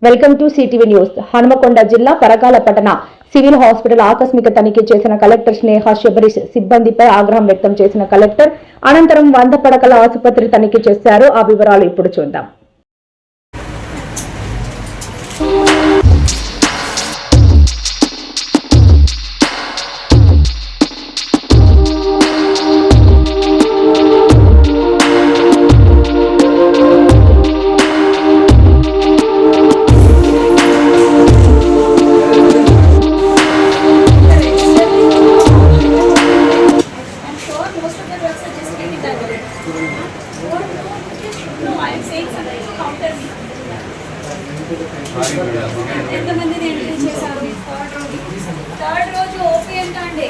Welcome to CTV news. Hanumakonda జిల్లా పరకాల పట్టణ civil hospital ఆకస్మిక తనిఖీ చేసిన కలెక్టర్ స్నేహ శబరీష్ సిబ్బందిపై ఆగ్రహం వ్యక్తం చేసిన కలెక్టర్ అనంతరం 100 పడకల ఆసుపత్రి తనిఖీ చేశారు. ఆ వివరాలు ఇప్పుడు చూద్దాం. ఎంతమందిని ఎంట్రీ చేశారు? థర్డ్ రోజు ఓపీ ఎంత అండి?